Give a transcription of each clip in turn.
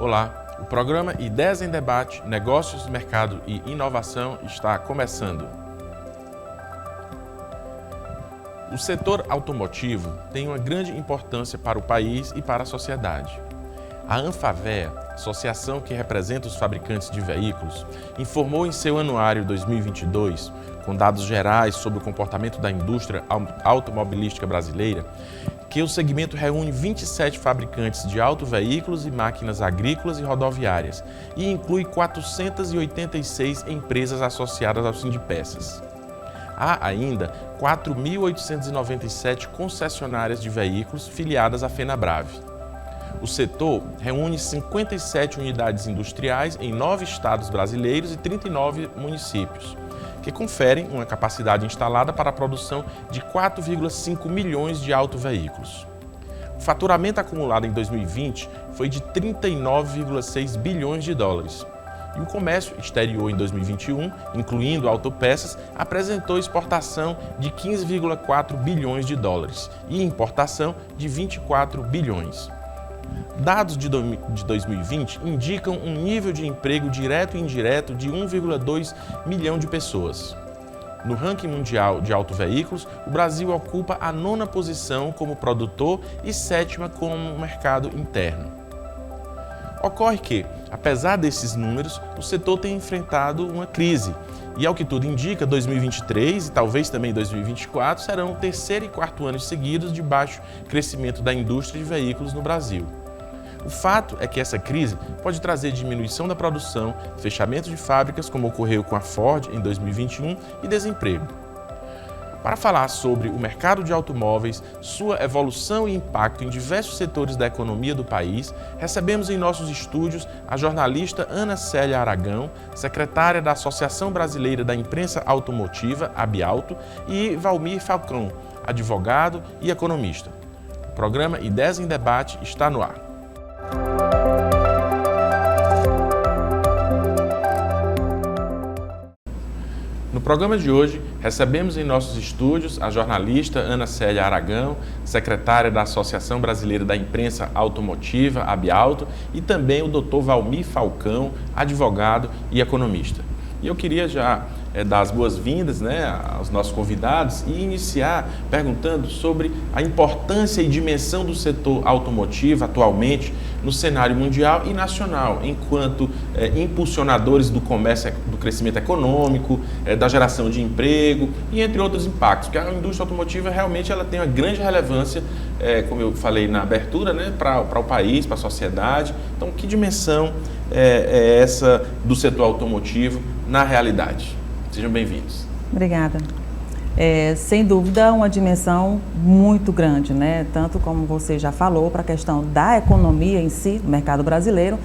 Olá, o programa Ideias em Debate, Negócios, Mercado e Inovação está começando. O setor automotivo tem uma grande importância para o país e para a sociedade. A Anfavea, associação que representa os fabricantes de veículos, informou em seu anuário 2022, com dados gerais sobre o comportamento da indústria automobilística brasileira, que o segmento reúne 27 fabricantes de autoveículos e máquinas agrícolas e rodoviárias e inclui 486 empresas associadas ao Sindipeças. Há ainda 4.897 concessionárias de veículos filiadas à Fenabrave. O setor reúne 57 unidades industriais em 9 estados brasileiros e 39 municípios, que conferem uma capacidade instalada para a produção de 4,5 milhões de autoveículos. O faturamento acumulado em 2020 foi de 39,6 bilhões de dólares. E o comércio exterior em 2021, incluindo autopeças, apresentou exportação de 15,4 bilhões de dólares e importação de 24 bilhões. Dados de 2020 indicam um nível de emprego direto e indireto de 1,2 milhão de pessoas. No ranking mundial de autoveículos, o Brasil ocupa a 9ª posição como produtor e 7ª como mercado interno. Ocorre que, apesar desses números, o setor tem enfrentado uma crise e, ao que tudo indica, 2023 e talvez também 2024 serão o 3º e 4º anos seguidos de baixo crescimento da indústria de veículos no Brasil. O fato é que essa crise pode trazer diminuição da produção, fechamento de fábricas, como ocorreu com a Ford em 2021, e desemprego. Para falar sobre o mercado de automóveis, sua evolução e impacto em diversos setores da economia do país, recebemos em nossos estúdios a jornalista Ana Célia Aragão, secretária da Associação Brasileira da Imprensa Automotiva, ABIAUTO, e Valmir Falcão, advogado e economista. O programa Ideias em Debate está no ar. No programa de hoje, recebemos em nossos estúdios a jornalista Ana Célia Aragão, secretária da Associação Brasileira da Imprensa Automotiva, ABIAUTO, e também o Dr. Valmir Falcão, advogado e economista. E eu queria já dar as boas-vindas, aos nossos convidados e iniciar perguntando sobre a importância e dimensão do setor automotivo atualmente no cenário mundial e nacional, enquanto impulsionadores do comércio, do crescimento econômico, da geração de emprego e entre outros impactos, porque a indústria automotiva realmente ela tem uma grande relevância, como eu falei na abertura, para o país, para a sociedade. Então, que dimensão é essa do setor automotivo na realidade? Sejam bem-vindos. Obrigada. Sem dúvida, uma dimensão muito grande, tanto como você já falou, para a questão da economia em si, do mercado brasileiro,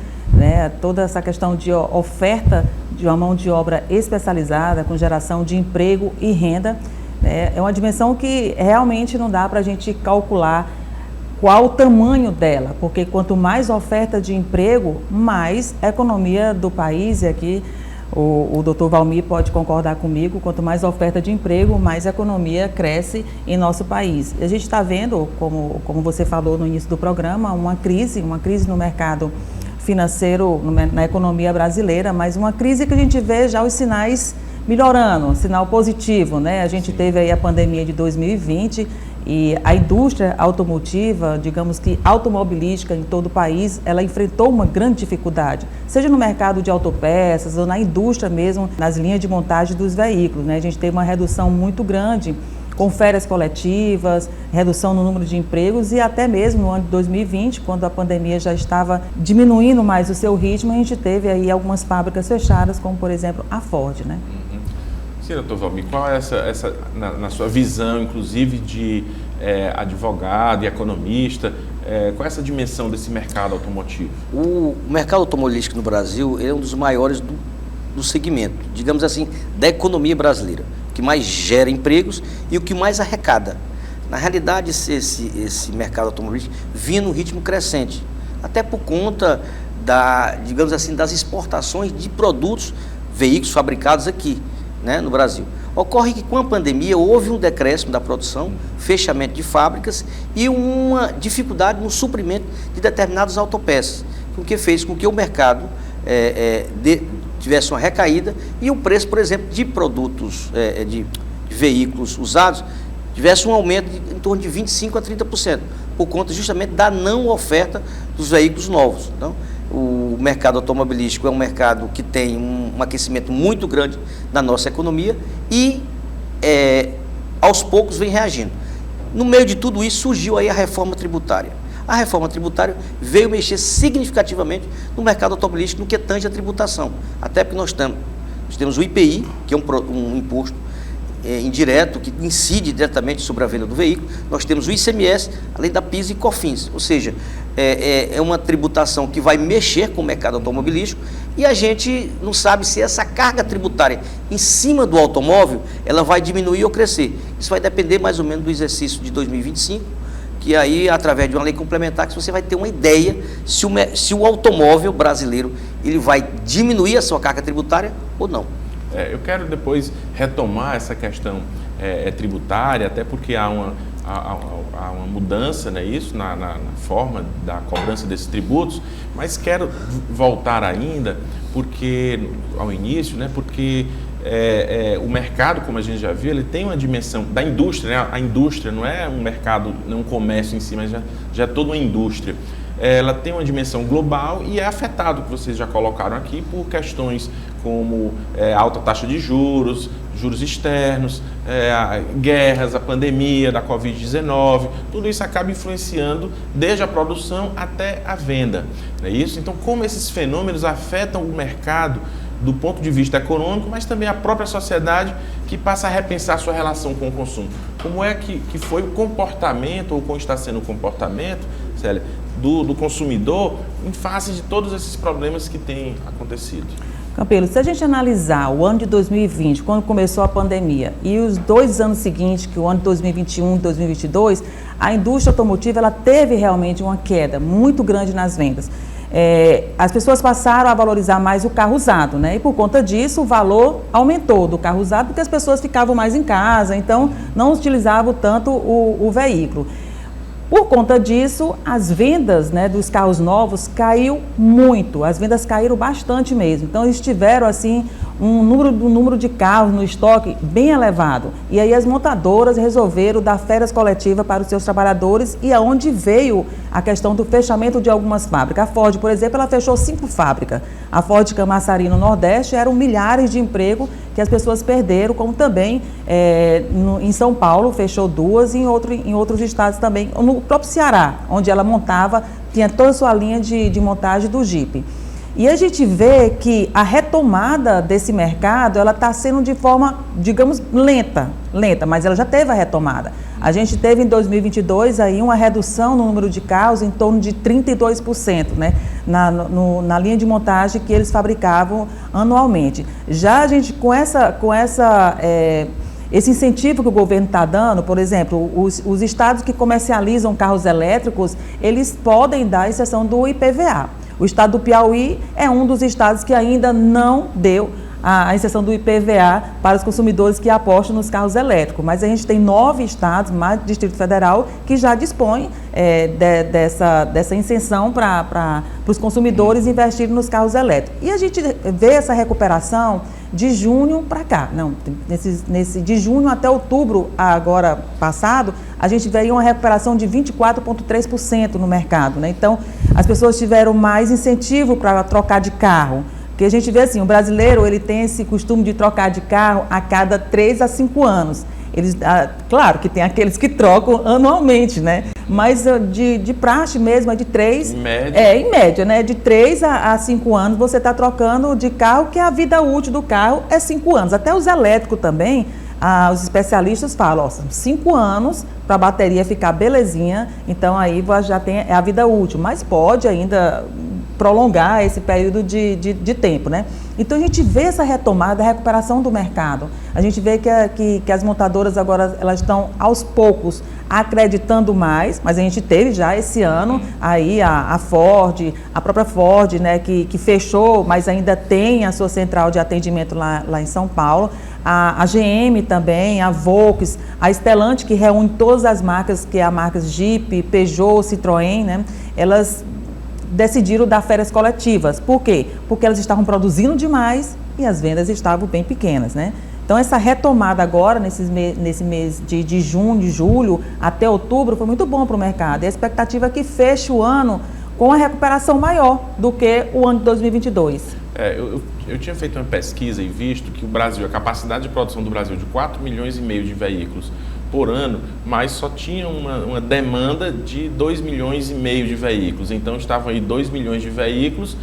toda essa questão de oferta de uma mão de obra especializada, com geração de emprego e renda, é uma dimensão que realmente não dá para a gente calcular qual o tamanho dela, porque quanto mais oferta de emprego, mais economia do país, e aqui o Dr. Valmir pode concordar comigo, quanto mais oferta de emprego, mais a economia cresce em nosso país. A gente está vendo, como você falou no início do programa, uma crise no mercado financeiro, na economia brasileira, mas uma crise que a gente vê já os sinais melhorando, sinal positivo, A gente teve aí a pandemia de 2020 e a indústria automotiva, digamos que automobilística em todo o país, ela enfrentou uma grande dificuldade, seja no mercado de autopeças ou na indústria mesmo, nas linhas de montagem dos veículos, A gente teve uma redução muito grande, com férias coletivas, redução no número de empregos e até mesmo no ano de 2020, quando a pandemia já estava diminuindo mais o seu ritmo, a gente teve aí algumas fábricas fechadas, como por exemplo a Ford, Sim, doutor Valmir, qual é na sua visão, inclusive de advogado e economista, qual é essa dimensão desse mercado automotivo? O mercado automobilístico no Brasil é um dos maiores do segmento, digamos assim, da economia brasileira, o que mais gera empregos e o que mais arrecada. Na realidade, esse mercado automobilístico vinha num ritmo crescente, até por conta digamos assim, das exportações de produtos, veículos fabricados aqui, no Brasil. Ocorre que com a pandemia houve um decréscimo da produção, fechamento de fábricas e uma dificuldade no suprimento de determinadas autopeças. porque fez com que o mercado tivesse uma recaída e o preço, por exemplo, de produtos, de veículos usados, tivesse um aumento em torno de 25% a 30%, por conta justamente da não oferta dos veículos novos. Então, o mercado automobilístico é um mercado que tem um aquecimento muito grande na nossa economia e, aos poucos, vem reagindo. No meio de tudo isso, surgiu aí a reforma tributária. A reforma tributária veio mexer significativamente no mercado automobilístico no que tange a tributação. Até porque nós temos o IPI, que é um imposto indireto, que incide diretamente sobre a venda do veículo. Nós temos o ICMS, além da PIS e COFINS. Ou seja, é uma tributação que vai mexer com o mercado automobilístico e a gente não sabe se essa carga tributária em cima do automóvel, ela vai diminuir ou crescer. Isso vai depender mais ou menos do exercício de 2025, que aí, através de uma lei complementar, que você vai ter uma ideia se o automóvel brasileiro ele vai diminuir a sua carga tributária ou não. Eu quero depois retomar essa questão tributária, até porque há uma mudança, né, isso, na forma da cobrança desses tributos, mas quero voltar ainda ao início, né, porque o mercado, como a gente já viu, ele tem uma dimensão da indústria, né? A indústria não é um mercado, não um comércio em si, mas já é toda uma indústria. Ela tem uma dimensão global e é afetado, que vocês já colocaram aqui, por questões como alta taxa de juros externos, guerras, a pandemia da Covid-19, tudo isso acaba influenciando desde a produção até a venda. Não é isso? Então, como esses fenômenos afetam o mercado do ponto de vista econômico, mas também a própria sociedade que passa a repensar sua relação com o consumo. Como é que foi o comportamento, ou como está sendo o comportamento, Célia, do consumidor em face de todos esses problemas que têm acontecido? Campelo, se a gente analisar o ano de 2020, quando começou a pandemia, e os 2 anos seguintes, que é o ano de 2021 e 2022, a indústria automotiva ela teve realmente uma queda muito grande nas vendas. As pessoas passaram a valorizar mais o carro usado, né? E por conta disso o valor aumentou do carro usado, porque as pessoas ficavam mais em casa, então não utilizavam tanto o veículo. Por conta disso, as vendas, né, dos carros novos caiu muito, as vendas caíram bastante mesmo. Então eles tiveram assim um número de carros no estoque bem elevado. E aí as montadoras resolveram dar férias coletivas para os seus trabalhadores, e aonde veio a questão do fechamento de algumas fábricas. A Ford, por exemplo, ela fechou 5 fábricas. A Ford Camaçari, no Nordeste, eram milhares de empregos que as pessoas perderam, como também em São Paulo fechou 2 e em outros estados também. No próprio Ceará, onde ela montava, tinha toda a sua linha de montagem do Jeep. E a gente vê que a retomada desse mercado, ela está sendo de forma, digamos, lenta, mas ela já teve a retomada. A gente teve em 2022 aí uma redução no número de carros em torno de 32%, né, na linha de montagem que eles fabricavam anualmente. Já a gente, com esse incentivo que o governo está dando, por exemplo, os estados que comercializam carros elétricos, eles podem dar exceção do IPVA. O estado do Piauí é um dos estados que ainda não deu a exceção do IPVA para os consumidores que apostam nos carros elétricos. Mas a gente tem 9 estados, mais do Distrito Federal, que já dispõem dessa isenção para os consumidores investirem nos carros elétricos. E a gente vê essa recuperação de junho para cá. Não, de junho até outubro, agora passado, a gente veio uma recuperação de 24,3% no mercado, né? Então, as pessoas tiveram mais incentivo para trocar de carro. Porque a gente vê assim, o brasileiro ele tem esse costume de trocar de carro a cada 3 a 5 anos. Claro que tem aqueles que trocam anualmente, né? Mas de praxe mesmo é de 3... em média, né? De 3 a 5 anos você está trocando de carro, que a vida útil do carro é 5 anos. Até os elétricos também, os especialistas falam, são 5 anos para a bateria ficar belezinha, então aí já tem a vida útil, mas pode ainda prolongar esse período de tempo, né? Então a gente vê essa retomada, a recuperação do mercado. A gente vê que as montadoras agora elas estão aos poucos acreditando mais, mas a gente teve já esse ano aí a Ford, a própria Ford, né, que fechou, mas ainda tem a sua central de atendimento lá em São Paulo. A GM também, a Volks, a Stellantis, que reúne todas as marcas, que é a marca Jeep, Peugeot, Citroën, né? Elas decidiram dar férias coletivas. Por quê? Porque elas estavam produzindo demais e as vendas estavam bem pequenas, né? Então, essa retomada agora, nesse mês de junho, de julho até outubro, foi muito bom para o mercado. E a expectativa é que feche o ano com uma recuperação maior do que o ano de 2022. Eu tinha feito uma pesquisa e visto que o Brasil, a capacidade de produção do Brasil de 4,5 milhões de veículos por ano, mas só tinha uma demanda de 2,5 milhões de veículos. Então, estavam aí 2 milhões de veículos,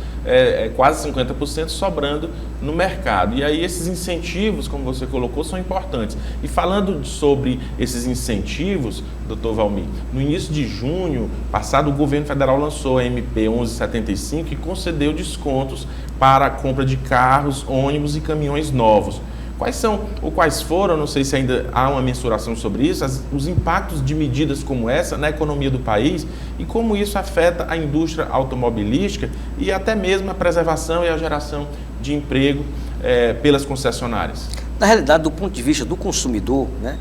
quase 50% sobrando no mercado. E aí esses incentivos, como você colocou, são importantes. E falando sobre esses incentivos, doutor Valmir, no início de junho passado, o governo federal lançou a MP 1175 e concedeu descontos para a compra de carros, ônibus e caminhões novos. Quais foram, não sei se ainda há uma mensuração sobre isso, os impactos de medidas como essa na economia do país e como isso afeta a indústria automobilística e até mesmo a preservação e a geração de emprego pelas concessionárias? Na realidade, do ponto de vista do consumidor, né,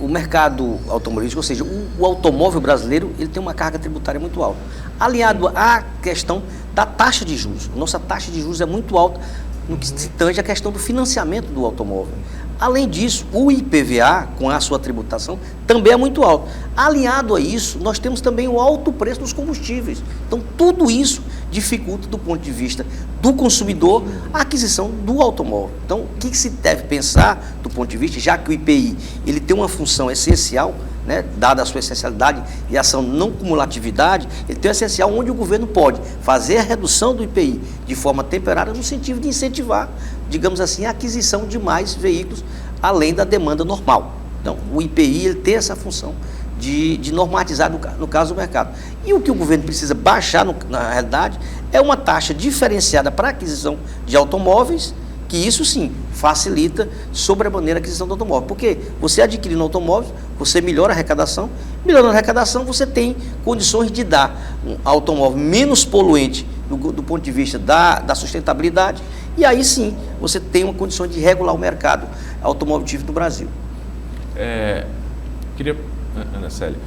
o mercado automobilístico, ou seja, o automóvel brasileiro, ele tem uma carga tributária muito alta. Aliado à questão da taxa de juros. Nossa taxa de juros é muito alta no que se tange a questão do financiamento do automóvel. Além disso, o IPVA, com a sua tributação, também é muito alto. Aliado a isso, nós temos também o alto preço dos combustíveis. Então, tudo isso dificulta, do ponto de vista do consumidor, a aquisição do automóvel. Então, o que se deve pensar, do ponto de vista, já que o IPI ele tem uma função essencial, né, dada a sua essencialidade e ação não cumulatividade, ele tem um essencial onde o governo pode fazer a redução do IPI de forma temporária no sentido de incentivar, digamos assim, a aquisição de mais veículos além da demanda normal. Então, o IPI ele tem essa função de normatizar, no caso do mercado. E o que o governo precisa baixar, na realidade, é uma taxa diferenciada para a aquisição de automóveis, que isso sim facilita sobremaneira a aquisição do automóvel. Porque você adquirindo automóveis, você melhora a arrecadação, melhorando a arrecadação, você tem condições de dar um automóvel menos poluente do ponto de vista da sustentabilidade, e aí sim você tem uma condição de regular o mercado automobilístico no Brasil. Queria, Ana Célia,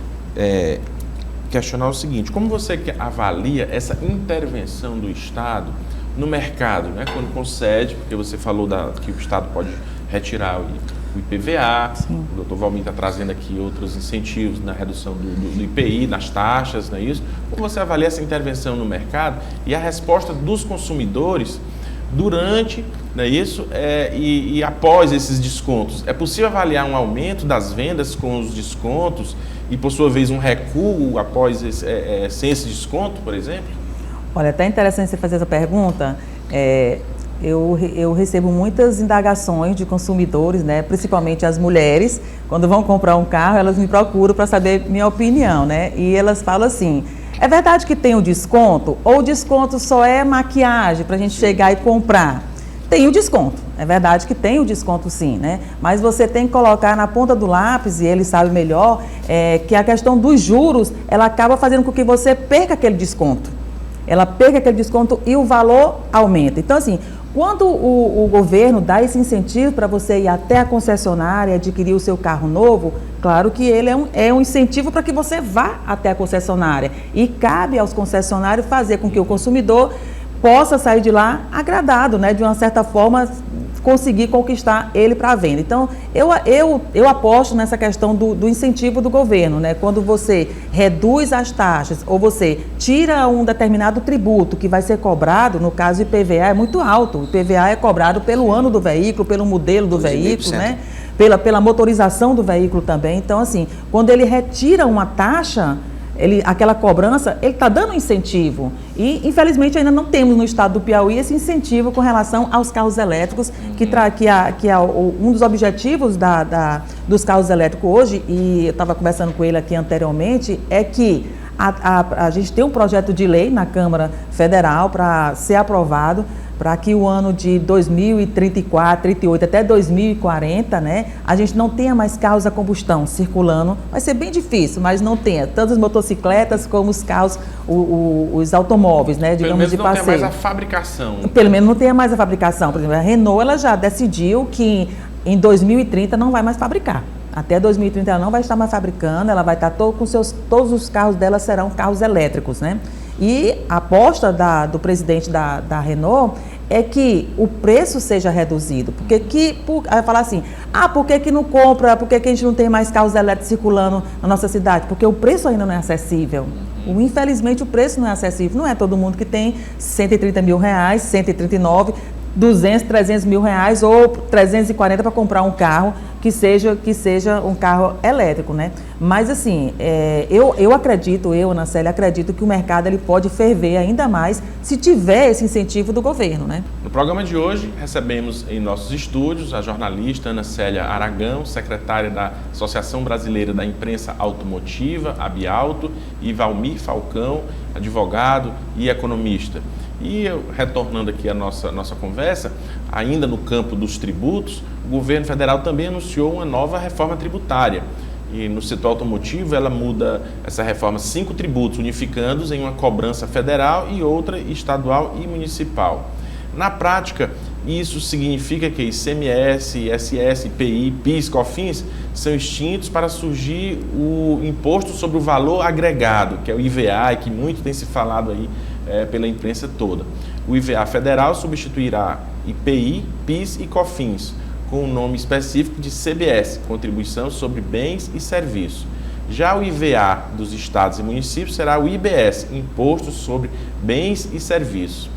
questionar o seguinte: como você avalia essa intervenção do Estado no mercado, né? Quando concede, porque você falou que o Estado pode retirar o IPVA, sim. O doutor Valmir está trazendo aqui outros incentivos na redução do IPI, nas taxas, não é isso? Como você avalia essa intervenção no mercado e a resposta dos consumidores durante, não é isso? E após esses descontos? É possível avaliar um aumento das vendas com os descontos e, por sua vez, um recuo após sem esse desconto, por exemplo? Olha, até interessante você fazer essa pergunta. Eu recebo muitas indagações de consumidores, né, principalmente as mulheres, quando vão comprar um carro, elas me procuram para saber minha opinião, né? E elas falam assim: é verdade que tem o desconto? Ou o desconto só é maquiagem para a gente chegar e comprar? Tem o desconto, é verdade que tem o desconto sim, né? Mas você tem que colocar na ponta do lápis, e ele sabe melhor, que a questão dos juros, ela acaba fazendo com que você perca aquele desconto. Ela pega aquele desconto e o valor aumenta. Então, assim, quando o governo dá esse incentivo para você ir até a concessionária e adquirir o seu carro novo, claro que ele é um incentivo para que você vá até a concessionária. E cabe aos concessionários fazer com que o consumidor possa sair de lá agradado, né? De uma certa forma, conseguir conquistar ele para a venda. Então, eu aposto nessa questão do incentivo do governo, né? Quando você reduz as taxas ou você tira um determinado tributo que vai ser cobrado, no caso o IPVA é muito alto, o IPVA é cobrado pelo ano do veículo, pelo modelo do veículo, né? Pela motorização do veículo também. Então, assim, quando ele retira uma taxa, aquela cobrança, ele está dando incentivo. E, infelizmente, ainda não temos no estado do Piauí esse incentivo com relação aos carros elétricos, que é um dos objetivos dos carros elétricos hoje, e eu estava conversando com ele aqui anteriormente, é que a gente tem um projeto de lei na Câmara Federal para ser aprovado, para que o ano de 2034, 38 até 2040, né, a gente não tenha mais carros a combustão circulando. Vai ser bem difícil, mas não tenha tanto as motocicletas como os carros, os automóveis, né, digamos, de passeio. Pelo menos não tenha mais a fabricação. Pelo menos não tenha mais a fabricação. Por exemplo, a Renault ela já decidiu que em 2030 não vai mais fabricar. Até 2030 ela não vai estar mais fabricando, ela vai estar todos os carros dela serão carros elétricos, né? E a aposta do presidente da Renault é que o preço seja reduzido. Aí falar assim, por que não compra, por que a gente não tem mais carros elétricos circulando na nossa cidade? Porque o preço ainda não é acessível. Infelizmente o preço não é acessível. Não é todo mundo que tem 130 mil reais, 139, 200, 300 mil reais ou 340 para comprar um carro que seja um carro elétrico, né? Mas assim, eu acredito, Ana Célia, acredito que o mercado ele pode ferver ainda mais se tiver esse incentivo do governo, né? No programa de hoje, recebemos em nossos estúdios a jornalista Ana Célia Aragão, secretária da Associação Brasileira da Imprensa Automotiva, ABIAuto, e Valmir Falcão, advogado e economista. E retornando aqui a nossa conversa, ainda no campo dos tributos, o governo federal também anunciou uma nova reforma tributária. E no setor automotivo, ela muda essa reforma 5 tributos, unificando-os em uma cobrança federal e outra estadual e municipal. Na prática, isso significa que ICMS, ISS, IPI, PIS, COFINS são extintos para surgir o imposto sobre o valor agregado, que é o IVA, e que muito tem se falado aí pela imprensa toda. O IVA federal substituirá IPI, PIS e COFINS, com o nome específico de CBS, Contribuição sobre Bens e Serviços. Já o IVA dos estados e municípios será o IBS, Imposto sobre Bens e Serviços,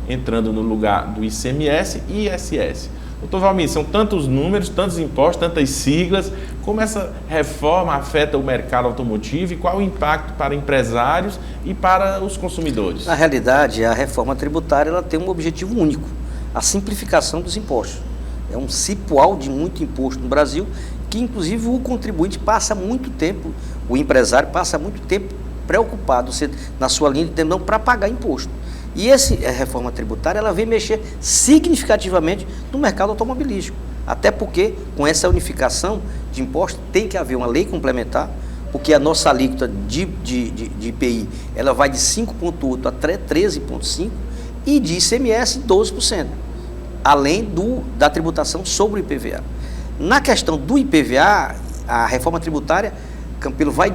entrando no lugar do ICMS e ISS. Doutor Valmir, são tantos números, tantos impostos, tantas siglas. Como essa reforma afeta o mercado automotivo e qual o impacto para empresários e para os consumidores? Na realidade, a reforma tributária ela tem um objetivo único, a simplificação dos impostos. É um cipoal de muito imposto no Brasil, que inclusive o contribuinte passa muito tempo, o empresário passa muito tempo preocupado na sua linha de tendão para pagar imposto. E essa reforma tributária ela vem mexer significativamente no mercado automobilístico. Até porque, com essa unificação de impostos, tem que haver uma lei complementar, porque a nossa alíquota de IPI ela vai de 5,8% a 13,5% e de ICMS 12%, além da tributação sobre o IPVA. Na questão do IPVA, a reforma tributária, Campelo, vai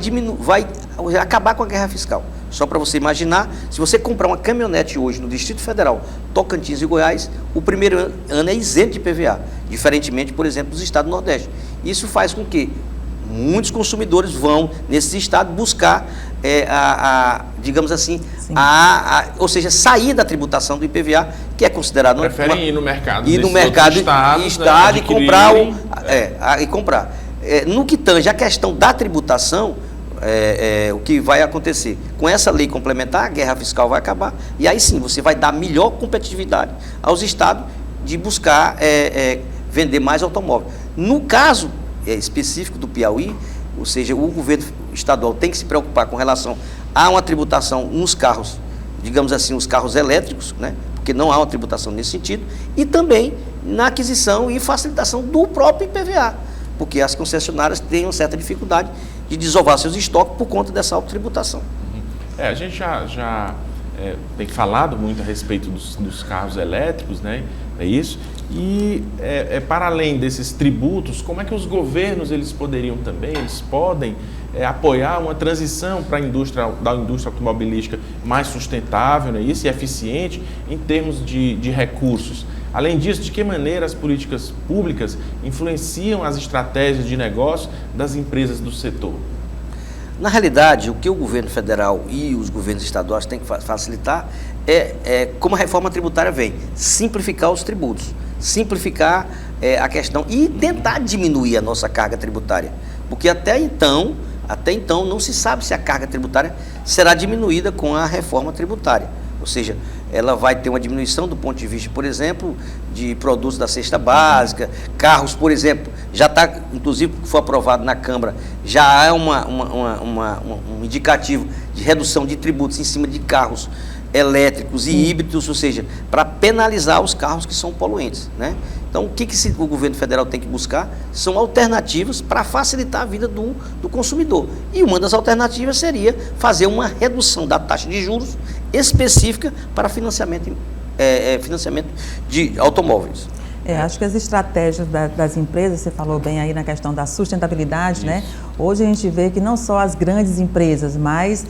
acabar com a guerra fiscal. Só para você imaginar, se você comprar uma caminhonete hoje no Distrito Federal, Tocantins e Goiás, o primeiro ano é isento de IPVA, diferentemente, por exemplo, dos estados do Nordeste. Isso faz com que muitos consumidores vão, nesses estados, buscar, digamos assim, ou seja, sair da tributação do IPVA, que é considerado... Preferem ir no mercado. Ir no mercado e comprar. comprar. No que tange a questão da tributação, o que vai acontecer? Com essa lei complementar, a guerra fiscal vai acabar e aí sim você vai dar melhor competitividade aos estados de buscar vender mais automóveis. No caso específico do Piauí, ou seja, o governo estadual tem que se preocupar com relação a uma tributação nos carros, digamos assim, os carros elétricos, né? Porque não há uma tributação nesse sentido, e também na aquisição e facilitação do próprio IPVA, porque as concessionárias têm uma certa dificuldade de desovar seus estoques por conta dessa autotributação. A gente já tem falado muito a respeito dos carros elétricos, né? É isso? E para além desses tributos, como é que os governos eles poderiam também, eles podem apoiar uma transição para da indústria automobilística mais sustentável, né? Isso, e eficiente em termos de recursos? Além disso, de que maneira as políticas públicas influenciam as estratégias de negócio das empresas do setor? Na realidade, o que o governo federal e os governos estaduais têm que facilitar como a reforma tributária vem, simplificar os tributos, simplificar a questão e tentar diminuir a nossa carga tributária, porque até então não se sabe se a carga tributária será diminuída com a reforma tributária. Ou seja, ela vai ter uma diminuição do ponto de vista, por exemplo, de produtos da cesta básica, carros, por exemplo, já está, inclusive, que foi aprovado na Câmara, já há um indicativo de redução de tributos em cima de carros elétricos e híbridos, ou seja, para penalizar os carros que são poluentes, né? Então, o que o governo federal tem que buscar são alternativas para facilitar a vida do consumidor. E uma das alternativas seria fazer uma redução da taxa de juros específica para financiamento de automóveis. Acho que as estratégias das empresas, você falou bem aí na questão da sustentabilidade, né? Hoje a gente vê que não só as grandes empresas, mas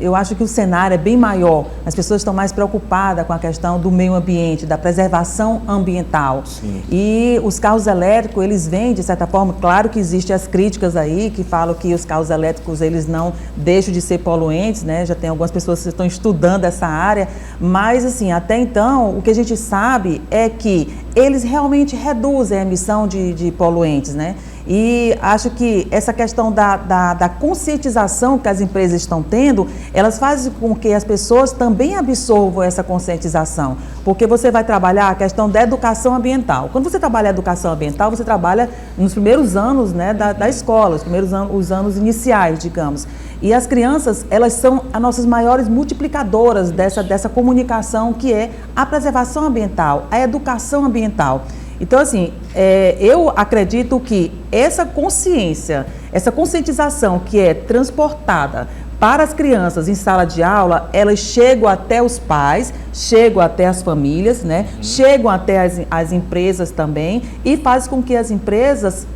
eu acho que o cenário é bem maior. As pessoas estão mais preocupadas com a questão do meio ambiente, da preservação ambiental. Sim. E os carros elétricos, eles vêm, de certa forma, claro que existem as críticas aí, que falam que os carros elétricos, eles não deixam de ser poluentes, né? Já tem algumas pessoas que estão estudando essa área, mas, assim, até então, o que a gente sabe é que eles realmente reduzem a emissão de poluentes, né? E acho que essa questão da conscientização que as empresas estão tendo, elas fazem com que as pessoas também absorvam essa conscientização, porque você vai trabalhar a questão da educação ambiental. Quando você trabalha a educação ambiental, você trabalha nos primeiros anos, né, da escola, os anos iniciais, digamos. E as crianças, elas são as nossas maiores multiplicadoras dessa comunicação que é a preservação ambiental, a educação ambiental. Então, assim, eu acredito que essa consciência, essa conscientização que é transportada para as crianças em sala de aula, elas chegam até os pais, chegam até as famílias, né? Chegam até as empresas também e faz com que as empresas,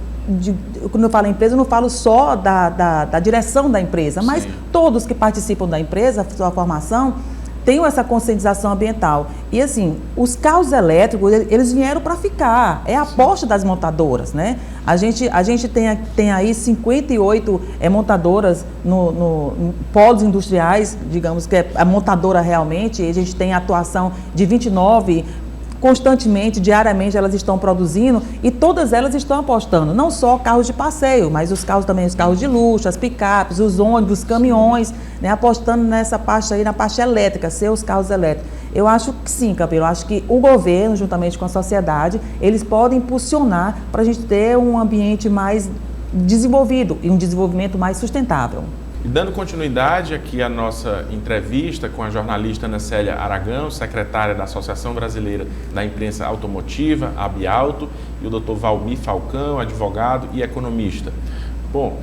quando eu falo empresa, eu não falo só da direção da empresa, mas todos que participam da empresa, sua formação, tenham essa conscientização ambiental. E assim, os carros elétricos, eles vieram para ficar, é a aposta das montadoras, né? A gente tem aí 58 montadoras no polos industriais, digamos que é a montadora realmente, e a gente tem a atuação de 29 constantemente, diariamente, elas estão produzindo e todas elas estão apostando, não só carros de passeio, mas os carros também, os carros de luxo, as picapes, os ônibus, os caminhões, né, apostando nessa parte aí, na parte elétrica, ser os carros elétricos. Eu acho que sim, Campelo, eu acho que o governo, juntamente com a sociedade, eles podem impulsionar para a gente ter um ambiente mais desenvolvido e um desenvolvimento mais sustentável. E dando continuidade aqui à nossa entrevista com a jornalista Ana Célia Aragão, secretária da Associação Brasileira da Imprensa Automotiva, ABIAUTO, e o Dr. Valmir Falcão, advogado e economista. Bom,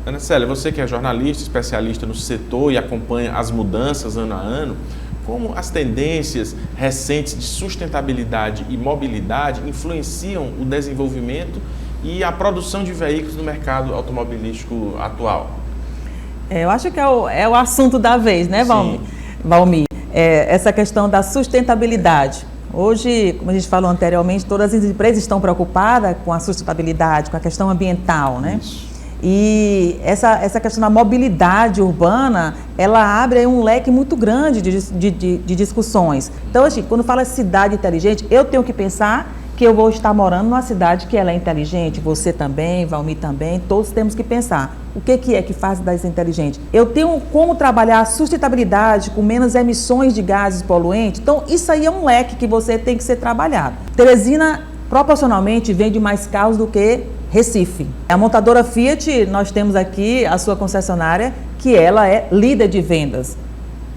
Ana Célia, você que é jornalista, especialista no setor e acompanha as mudanças ano a ano, como as tendências recentes de sustentabilidade e mobilidade influenciam o desenvolvimento e a produção de veículos no mercado automobilístico atual? Eu acho que é o assunto da vez, né, Valmir? Essa questão da sustentabilidade. Hoje, como a gente falou anteriormente, todas as empresas estão preocupadas com a sustentabilidade, com a questão ambiental, né? Isso. E essa questão da mobilidade urbana, ela abre aí um leque muito grande de discussões. Então, assim, quando fala cidade inteligente, eu tenho que pensar que eu vou estar morando numa cidade que ela é inteligente, você também, Valmir também, todos temos que pensar. O que é que faz cidades inteligentes? Eu tenho como trabalhar a sustentabilidade com menos emissões de gases poluentes? Então, isso aí é um leque que você tem que ser trabalhado. Teresina, proporcionalmente, vende mais carros do que Recife. A montadora Fiat, nós temos aqui a sua concessionária, que ela é líder de vendas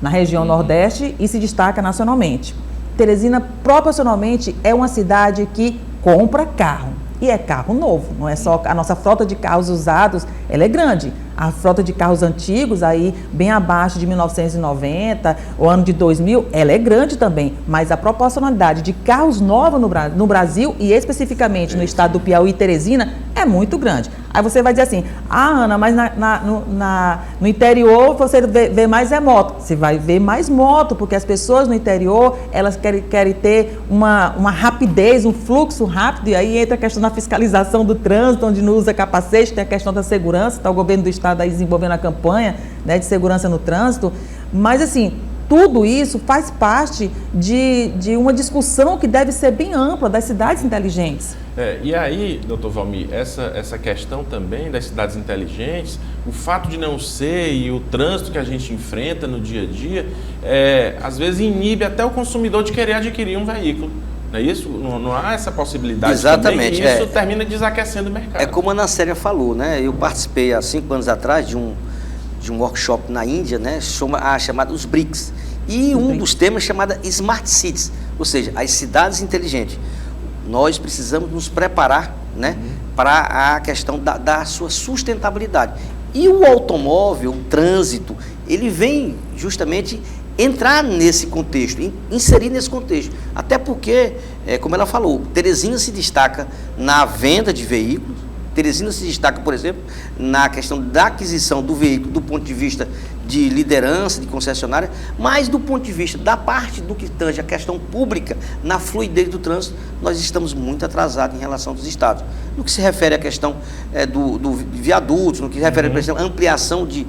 na região Nordeste e se destaca nacionalmente. Teresina, proporcionalmente, é uma cidade que compra carro. E é carro novo, não é só a nossa frota de carros usados, ela é grande. A frota de carros antigos, aí bem abaixo de 1990, o ano de 2000, ela é grande também. Mas a proporcionalidade de carros novos no Brasil, e especificamente no estado do Piauí e Teresina, é muito grande. Aí você vai dizer assim, Ana, mas no interior você vê mais moto. Você vai ver mais moto, porque as pessoas no interior, elas querem ter uma rapidez, um fluxo rápido, e aí entra a questão da fiscalização do trânsito, onde não usa capacete, tem a questão da segurança, está o governo do estado aí desenvolvendo a campanha, né, de segurança no trânsito, mas assim, tudo isso faz parte de uma discussão que deve ser bem ampla das cidades inteligentes. E aí, doutor Valmir, essa questão também das cidades inteligentes, o fato de não ser e o trânsito que a gente enfrenta no dia a dia, às vezes inibe até o consumidor de querer adquirir um veículo. Não é isso? Não há essa possibilidade. Exatamente. Também, e isso termina desaquecendo o mercado. É como a Ana Célia falou, né? Eu participei há 5 anos atrás de um workshop na Índia, né? Chamado os BRICS. E um dos temas chamado Smart Cities, ou seja, as cidades inteligentes. Nós precisamos nos preparar, né, para a questão da sua sustentabilidade. E o automóvel, o trânsito, ele vem justamente entrar nesse contexto, inserir nesse contexto. Até porque, como ela falou, Teresina se destaca na venda de veículos, Teresina se destaca, por exemplo, na questão da aquisição do veículo, do ponto de vista de liderança, de concessionária, mas do ponto de vista da parte do que tange a questão pública, na fluidez do trânsito, nós estamos muito atrasados em relação dos estados. No que se refere à questão do viadutos, no que se refere à ampliação de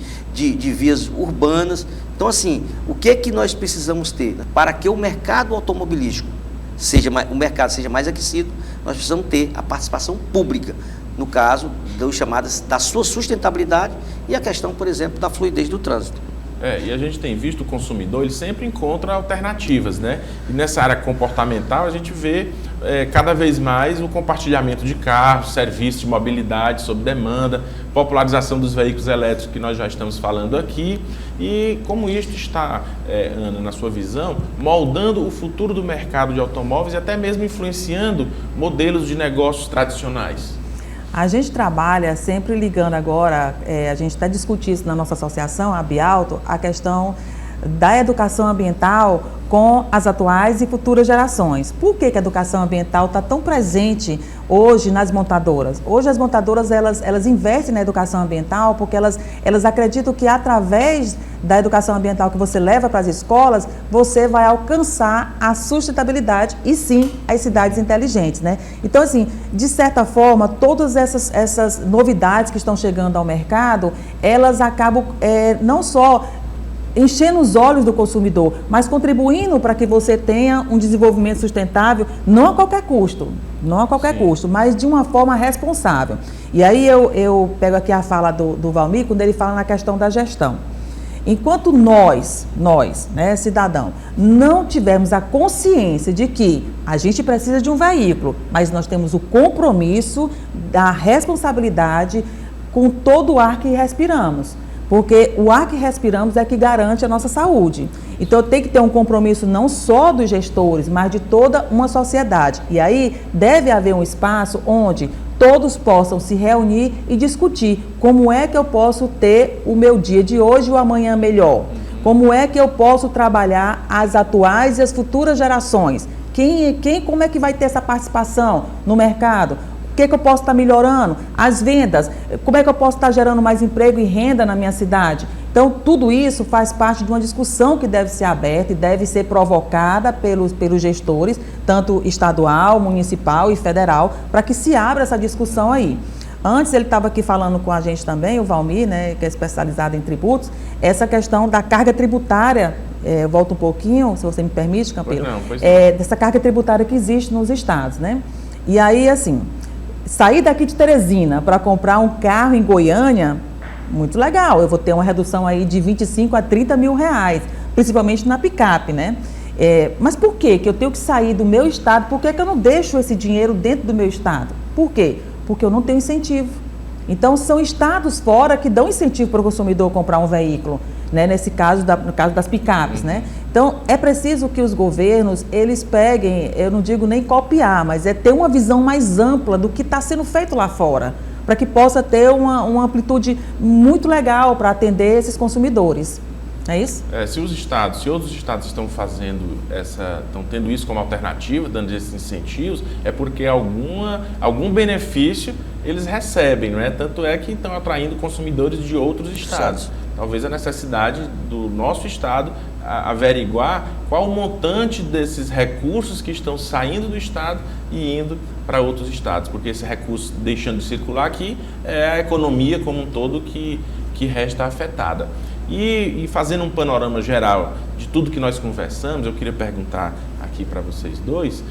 vias urbanas. Então, assim, o que é que nós precisamos ter para que o mercado automobilístico o mercado seja mais aquecido? Nós precisamos ter a participação pública, no caso, das chamadas da sua sustentabilidade e a questão, por exemplo, da fluidez do trânsito. E a gente tem visto o consumidor, ele sempre encontra alternativas, né? E nessa área comportamental a gente vê cada vez mais o compartilhamento de carros, serviços de mobilidade sob demanda, popularização dos veículos elétricos que nós já estamos falando aqui. E como isto está, Ana, na sua visão, moldando o futuro do mercado de automóveis e até mesmo influenciando modelos de negócios tradicionais? A gente trabalha sempre ligando agora, a gente está discutindo isso na nossa associação, a Bialto, a questão da educação ambiental com as atuais e futuras gerações. Por que a educação ambiental está tão presente hoje nas montadoras? Hoje as montadoras elas investem na educação ambiental porque elas acreditam que através da educação ambiental que você leva para as escolas, você vai alcançar a sustentabilidade e sim as cidades inteligentes, né? Então, assim, de certa forma, todas essas novidades que estão chegando ao mercado, elas acabam não só enchendo os olhos do consumidor, mas contribuindo para que você tenha um desenvolvimento sustentável, não a qualquer custo, mas de uma forma responsável. E aí eu pego aqui a fala do Valmir, quando ele fala na questão da gestão. Enquanto nós, né, cidadão, não tivermos a consciência de que a gente precisa de um veículo, mas nós temos o compromisso da responsabilidade com todo o ar que respiramos. Porque o ar que respiramos é que garante a nossa saúde. Então, tem que ter um compromisso não só dos gestores, mas de toda uma sociedade. E aí, deve haver um espaço onde todos possam se reunir e discutir como é que eu posso ter o meu dia de hoje e o amanhã melhor. Como é que eu posso trabalhar as atuais e as futuras gerações. Como é que vai ter essa participação no mercado? O que eu posso estar melhorando? As vendas, como é que eu posso estar gerando mais emprego e renda na minha cidade? Então, tudo isso faz parte de uma discussão que deve ser aberta e deve ser provocada pelos gestores, tanto estadual, municipal e federal, para que se abra essa discussão aí. Antes, ele estava aqui falando com a gente também, o Valmir, né, que é especializado em tributos, essa questão da carga tributária. Eu volto um pouquinho, se você me permite, Campelo. Pois não. Dessa carga tributária que existe nos estados, né? E aí, assim, sair daqui de Teresina para comprar um carro em Goiânia, muito legal. Eu vou ter uma redução aí de 25 a 30 mil reais, principalmente na picape, né? Mas por que eu tenho que sair do meu estado? Por que eu não deixo esse dinheiro dentro do meu estado? Por quê? Porque eu não tenho incentivo. Então, são estados fora que dão incentivo para o consumidor comprar um veículo, né? Nesse caso, no caso das picapes, né? Então, é preciso que os governos, eles peguem, eu não digo nem copiar, mas ter uma visão mais ampla do que está sendo feito lá fora, para que possa ter uma amplitude muito legal para atender esses consumidores. É isso? Se outros estados estão estão tendo isso como alternativa, dando esses incentivos, é porque algum benefício eles recebem, não é? Tanto é que estão atraindo consumidores de outros estados. Talvez a necessidade do nosso estado averiguar qual o montante desses recursos que estão saindo do estado e indo para outros estados, porque esse recurso deixando de circular aqui é a economia como um todo que resta afetada. E fazendo um panorama geral de tudo que nós conversamos, eu queria perguntar aqui para vocês dois,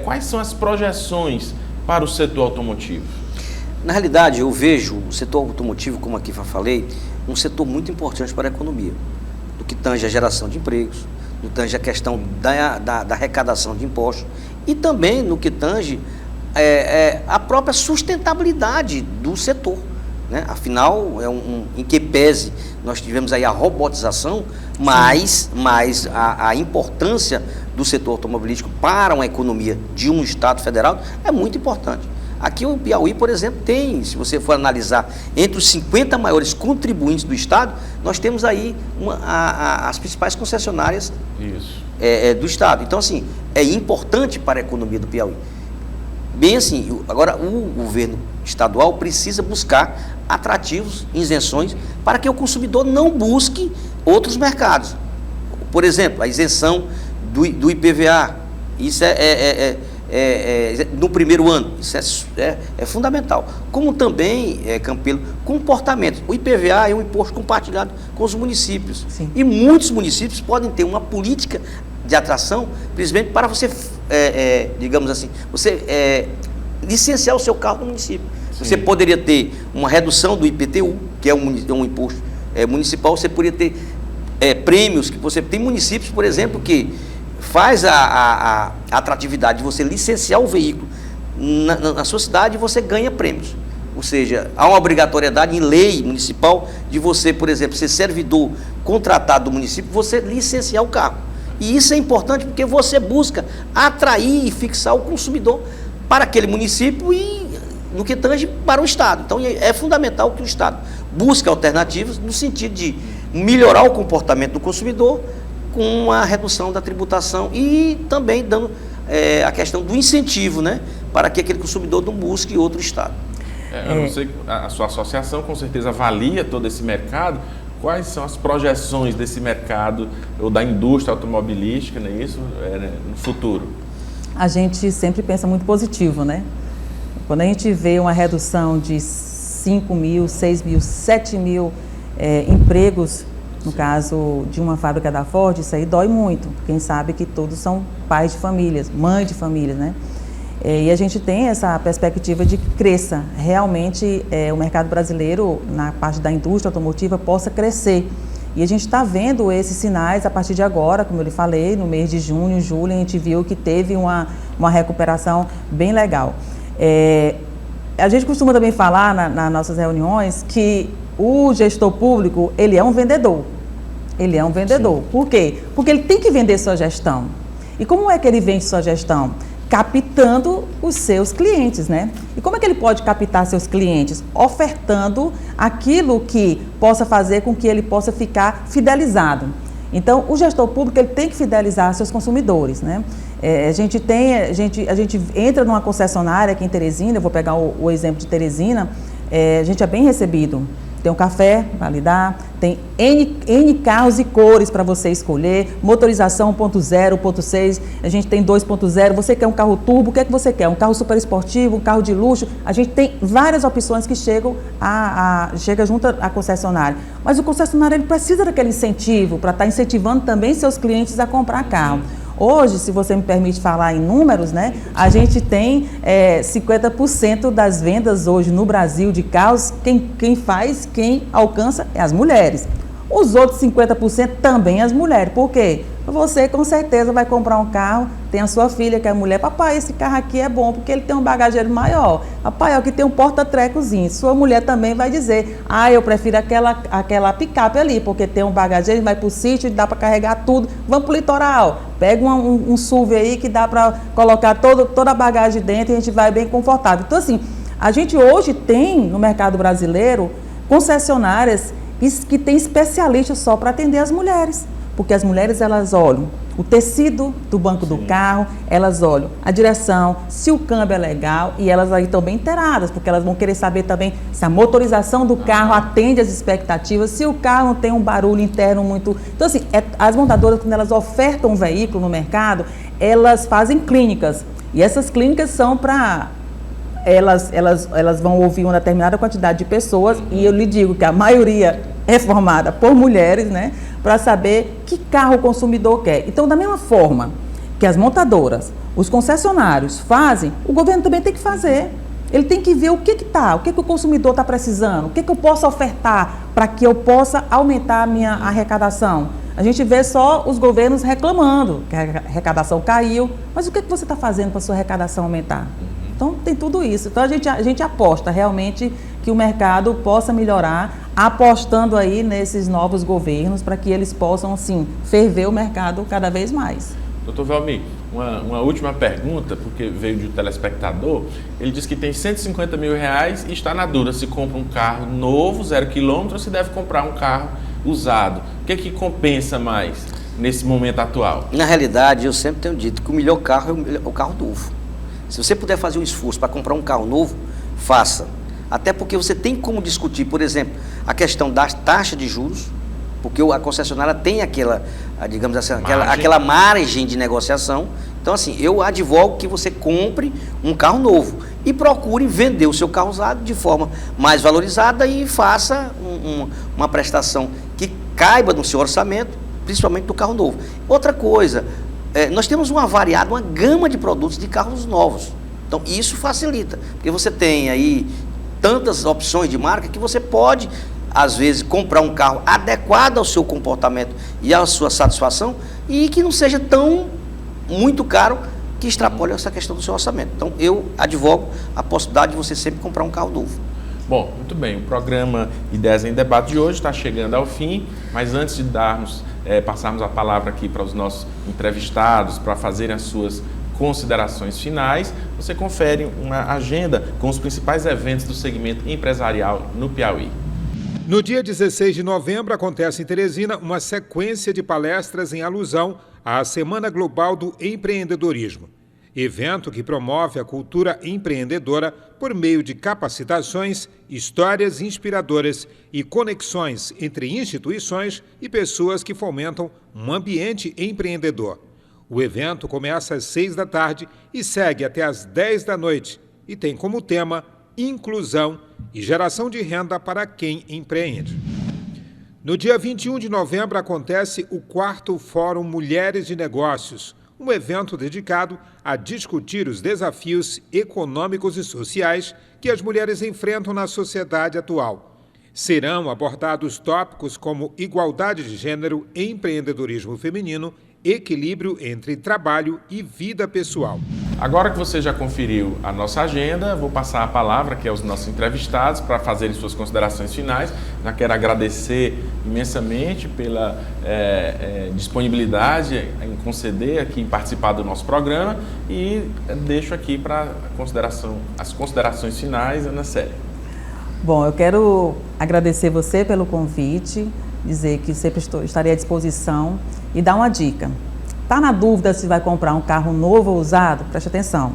quais são as projeções para o setor automotivo? Na realidade, eu vejo o setor automotivo, como aqui já falei, um setor muito importante para a economia, do que tange a geração de empregos, no que tange a questão da arrecadação de impostos e também no que tange a própria sustentabilidade do setor. Né? Afinal, em que pese nós tivemos aí a robotização, mas a importância do setor automobilístico para uma economia de um estado federal é muito importante. Aqui o Piauí, por exemplo, tem, se você for analisar, entre os 50 maiores contribuintes do estado, nós temos aí as principais concessionárias do estado. Então, assim, é importante para a economia do Piauí. Bem assim, agora o governo estadual precisa buscar atrativos, isenções, para que o consumidor não busque outros mercados. Por exemplo, a isenção do IPVA, isso no primeiro ano, isso é fundamental. Como também, Campelo, comportamento. O IPVA é um imposto compartilhado com os municípios. Sim. E muitos municípios podem ter uma política de atração, principalmente para você, digamos assim, você licenciar o seu carro no município. Sim. Você poderia ter uma redução do IPTU, que é um imposto municipal, você poderia ter prêmios, que você tem municípios, por exemplo, que faz a atratividade de você licenciar o veículo na sua cidade e você ganha prêmios. Ou seja, há uma obrigatoriedade em lei municipal de você, por exemplo, ser servidor contratado do município, você licenciar o carro. E isso é importante porque você busca atrair e fixar o consumidor para aquele município e no que tange para o Estado. Então é fundamental que o Estado busque alternativas no sentido de melhorar o comportamento do consumidor com a redução da tributação e também dando a questão do incentivo, né, para que aquele consumidor não busque outro Estado. Eu não sei, a sua associação com certeza avalia todo esse mercado. Quais são as projeções desse mercado ou da indústria automobilística, não é isso, no futuro? A gente sempre pensa muito positivo, né? Quando a gente vê uma redução de 5 mil, 6 mil, 7 mil empregos, no caso de uma fábrica da Ford, isso aí dói muito. Quem sabe que todos são pais de famílias, mães de famílias, né? E a gente tem essa perspectiva de que cresça realmente o mercado brasileiro, na parte da indústria automotiva, possa crescer. E a gente está vendo esses sinais a partir de agora, como eu lhe falei, no mês de junho, julho, a gente viu que teve uma recuperação bem legal. A gente costuma também falar nas nossas reuniões que o gestor público, ele é um vendedor. Ele é um vendedor. Sim. Por quê? Porque ele tem que vender sua gestão. E como é que ele vende sua gestão? Captando os seus clientes, né? E como é que ele pode captar seus clientes? Ofertando aquilo que possa fazer com que ele possa ficar fidelizado. Então, o gestor público, ele tem que fidelizar seus consumidores, né? A gente entra numa concessionária aqui em Teresina, eu vou pegar o exemplo de Teresina, a gente é bem recebido. Tem um café para lhe dar, tem N carros e cores para você escolher, motorização 1.0, 1.6, a gente tem 2.0, você quer um carro turbo, o que é que você quer? Um carro super esportivo, um carro de luxo, a gente tem várias opções que chegam junto à concessionária. Mas o concessionário, ele precisa daquele incentivo para estar incentivando também seus clientes a comprar carro. Hoje, se você me permite falar em números, né, a gente tem 50% das vendas hoje no Brasil de carros, quem alcança é as mulheres. Os outros 50% também as mulheres. Por quê? Você com certeza vai comprar um carro, tem a sua filha que é mulher, papai, esse carro aqui é bom porque ele tem um bagageiro maior. Papai, aqui tem um porta-trecozinho. Sua mulher também vai dizer, eu prefiro aquela picape ali, porque tem um bagageiro, vai pro sítio, dá para carregar tudo. Vamos pro litoral, pega um SUV aí que dá para colocar toda a bagagem dentro e a gente vai bem confortável. Então assim, a gente hoje tem no mercado brasileiro concessionárias que tem especialistas só para atender as mulheres. Porque as mulheres, elas olham o tecido do banco do carro, elas olham a direção, se o câmbio é legal, e elas aí estão bem inteiradas, porque elas vão querer saber também se a motorização do carro atende às expectativas, se o carro não tem um barulho interno muito... Então, assim, as montadoras, quando elas ofertam um veículo no mercado, elas fazem clínicas, e essas clínicas são para... Elas vão ouvir uma determinada quantidade de pessoas, e eu lhe digo que a maioria é formada por mulheres, né, para saber que carro o consumidor quer. Então, da mesma forma que as montadoras, os concessionários fazem, o governo também tem que fazer. Ele tem que ver o que o consumidor está precisando, o que eu posso ofertar para que eu possa aumentar a minha arrecadação. A gente vê só os governos reclamando que a arrecadação caiu, mas o que você está fazendo para a sua arrecadação aumentar? Então, tem tudo isso. Então, a gente aposta realmente que o mercado possa melhorar, apostando aí nesses novos governos para que eles possam, assim, ferver o mercado cada vez mais. Doutor Valmir, uma última pergunta, porque veio de um telespectador. Ele disse que tem R$150 mil e está na dúvida se compra um carro novo, 0 km, ou se deve comprar um carro usado. O que compensa mais nesse momento atual? Na realidade, eu sempre tenho dito que o melhor carro é o carro novo. Se você puder fazer um esforço para comprar um carro novo, faça. Até porque você tem como discutir, por exemplo, a questão das taxas de juros, porque a concessionária tem digamos assim, aquela margem de negociação. Então, assim, eu advogo que você compre um carro novo e procure vender o seu carro usado de forma mais valorizada e faça uma prestação que caiba no seu orçamento, principalmente do carro novo. Outra coisa, nós temos uma gama de produtos de carros novos. Então, isso facilita, porque você tem aí tantas opções de marca que você pode, às vezes, comprar um carro adequado ao seu comportamento e à sua satisfação e que não seja muito caro que extrapole essa questão do seu orçamento. Então, eu advogo a possibilidade de você sempre comprar um carro novo. Bom, muito bem, o programa Ideias em Debate de hoje está chegando ao fim, mas antes de passarmos a palavra aqui para os nossos entrevistados, para fazerem as suas considerações finais, você confere uma agenda com os principais eventos do segmento empresarial no Piauí. No dia 16 de novembro, acontece em Teresina uma sequência de palestras em alusão à Semana Global do Empreendedorismo, evento que promove a cultura empreendedora por meio de capacitações, histórias inspiradoras e conexões entre instituições e pessoas que fomentam um ambiente empreendedor. O evento começa às 6 da tarde e segue até às 10 da noite e tem como tema inclusão e geração de renda para quem empreende. No dia 21 de novembro acontece o 4º Fórum Mulheres de Negócios, um evento dedicado a discutir os desafios econômicos e sociais que as mulheres enfrentam na sociedade atual. Serão abordados tópicos como igualdade de gênero, empreendedorismo feminino, equilíbrio entre trabalho e vida pessoal. Agora que você já conferiu a nossa agenda, vou passar a palavra aqui aos nossos entrevistados para fazerem suas considerações finais. Já quero agradecer imensamente pela disponibilidade em conceder aqui, em participar do nosso programa e deixo aqui para as considerações finais, Ana Célia. Bom, eu quero agradecer você pelo convite, dizer que sempre estarei à disposição e dar uma dica. Está na dúvida se vai comprar um carro novo ou usado? Preste atenção.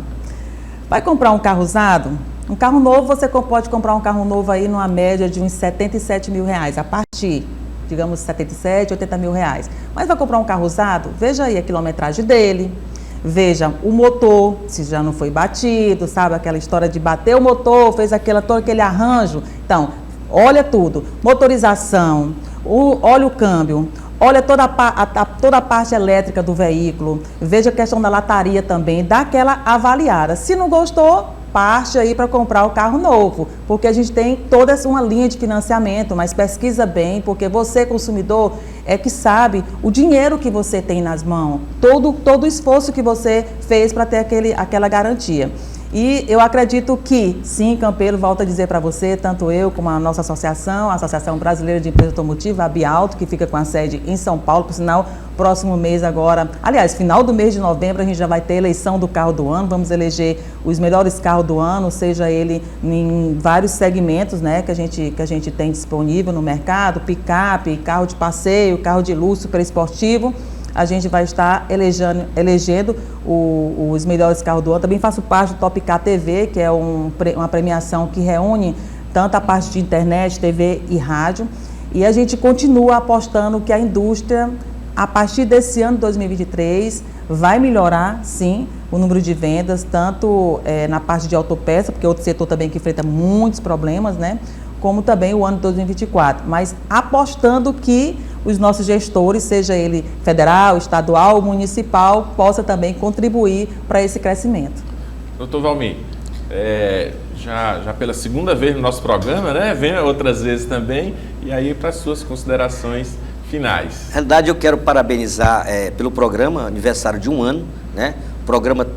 Vai comprar um carro usado? Um carro novo, você pode comprar um carro novo aí numa média de uns 77 mil reais, a partir, digamos, 77, 80 mil reais. Mas vai comprar um carro usado? Veja aí a quilometragem dele, veja o motor, se já não foi batido, sabe? Aquela história de bater o motor, fez todo aquele arranjo. Então, olha tudo, motorização, olha o câmbio, olha toda a parte elétrica do veículo, veja a questão da lataria também, dá aquela avaliada. Se não gostou, parte aí para comprar o carro novo, porque a gente tem toda uma linha de financiamento, mas pesquisa bem, porque você, consumidor, é que sabe o dinheiro que você tem nas mãos, todo o esforço que você fez para ter aquela garantia. E eu acredito que, sim, Campelo, volto a dizer para você, tanto eu como a nossa associação, a Associação Brasileira de Empresa Automotiva, a Bialto, que fica com a sede em São Paulo, por sinal, próximo mês agora, aliás, final do mês de novembro, a gente já vai ter eleição do carro do ano, vamos eleger os melhores carros do ano, seja ele em vários segmentos, né, que a gente tem disponível no mercado, picape, carro de passeio, carro de luxo, super esportivo. A gente vai estar elegendo os melhores carros do ano. Também faço parte do Top Car TV, que é uma premiação que reúne tanto a parte de internet, TV e rádio. E a gente continua apostando que a indústria, a partir desse ano de 2023, vai melhorar, sim, o número de vendas, tanto na parte de autopeça, porque é outro setor também que enfrenta muitos problemas, né? Como também o ano de 2024. Mas apostando que os nossos gestores, seja ele federal, estadual, municipal, possa também contribuir para esse crescimento. Doutor Valmir, já pela segunda vez no nosso programa, né? Vem outras vezes também, e aí para as suas considerações finais. Na realidade, eu quero parabenizar pelo programa, aniversário de 1 ano, né?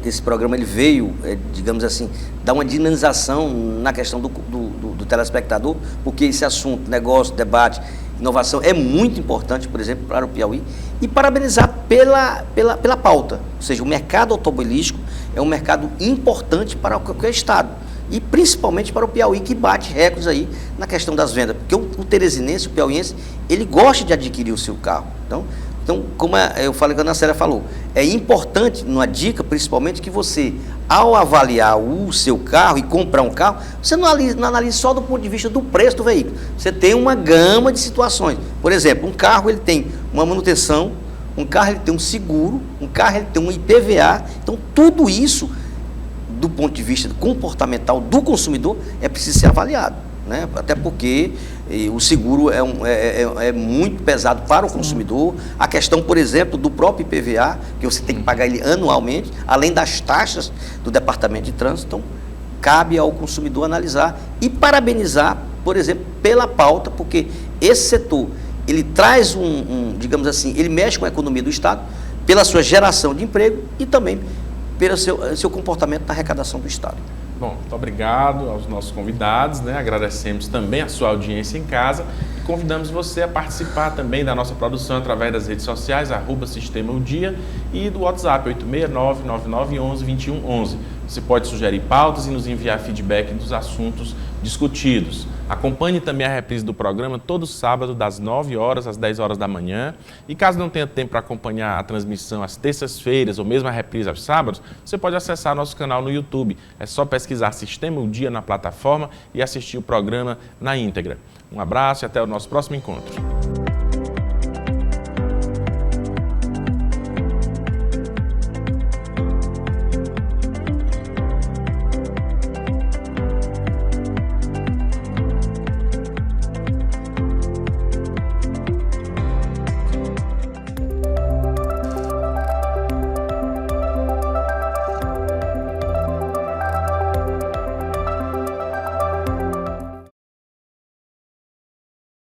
Esse programa ele veio, digamos assim, dar uma dinamização na questão do telespectador, porque esse assunto, negócio, debate, inovação é muito importante, por exemplo, para o Piauí, e parabenizar pela pauta, ou seja, o mercado automobilístico é um mercado importante para qualquer estado, e principalmente para o Piauí, que bate recordes aí na questão das vendas, porque o teresinense, o piauiense, ele gosta de adquirir o seu carro. Então, Então, como eu falei que a Ana Célia falou, é importante, numa dica principalmente, que você, ao avaliar o seu carro e comprar um carro, você não analise só do ponto de vista do preço do veículo. Você tem uma gama de situações. Por exemplo, um carro ele tem uma manutenção, um carro ele tem um seguro, um carro ele tem um IPVA. Então, tudo isso, do ponto de vista comportamental do consumidor, é preciso ser avaliado, né? Até porque o seguro é muito pesado para o consumidor. A questão, por exemplo, do próprio IPVA, que você tem que pagar ele anualmente, além das taxas do Departamento de Trânsito. Então, cabe ao consumidor analisar e parabenizar, por exemplo, pela pauta, porque esse setor, ele traz digamos assim, ele mexe com a economia do Estado, pela sua geração de emprego e também pelo seu comportamento na arrecadação do Estado. Bom, muito obrigado aos nossos convidados, né? Agradecemos também a sua audiência em casa e convidamos você a participar também da nossa produção através das redes sociais, @Sistema O Dia e do WhatsApp 869-9911-2111. Você pode sugerir pautas e nos enviar feedback dos assuntos discutidos. Acompanhe também a reprise do programa todo sábado, das 9 horas às 10 horas da manhã. E caso não tenha tempo para acompanhar a transmissão às terças-feiras ou mesmo a reprise aos sábados, você pode acessar nosso canal no YouTube. É só pesquisar Sistema O Dia na plataforma e assistir o programa na íntegra. Um abraço e até o nosso próximo encontro.